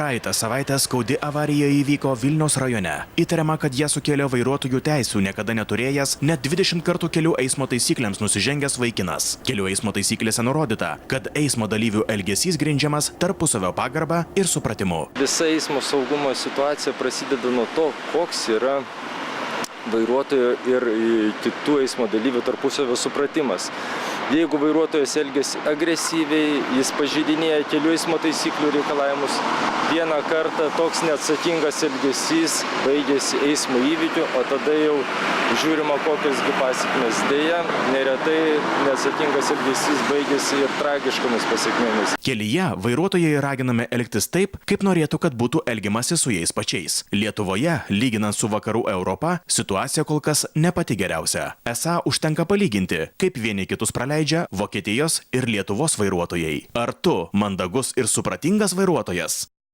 Praeitą savaitę skaudi avarija įvyko Vilniaus rajone. Įtariama, kad ją sukėlė vairuotojų teisių niekada neturėjęs, net 20 kartų kelių eismo taisyklėms nusižengęs vaikinas. Kelių eismo taisyklėse nurodyta, kad eismo dalyvių elgesys grindžiamas tarpusavio pagarba ir supratimu. Visa eismo saugumo situacija prasideda nuo to, koks yra vairuotojo ir kitų eismo dalyvių tarpusavio supratimas. Jeigu vairuotojas elgiasi agresyviai, jis pažeidinėja kelių eismo taisyklių reikalavimus, vieną kartą toks neatsakingas elgesys baigėsi eismo įvykiu, o tada jau žiūrima, kokiasgi pasekmės. Deja, neretai neatsakingas elgesys baigėsi ir tragiškomis pasekmėmis. Kelyje vairuotojai raginami elgtis taip, kaip norėtų, kad būtų elgiamasi su jais pačiais. Lietuvoje, lyginant su vakarų Europa, situacija kol kas ne pati geriausia. Esą užtenka palyginti, kaip vieni kitus praleidžia Vokietijos ir Lietuvos vairuotojai. Ar tu mandagus ir supratingas vairuotojas?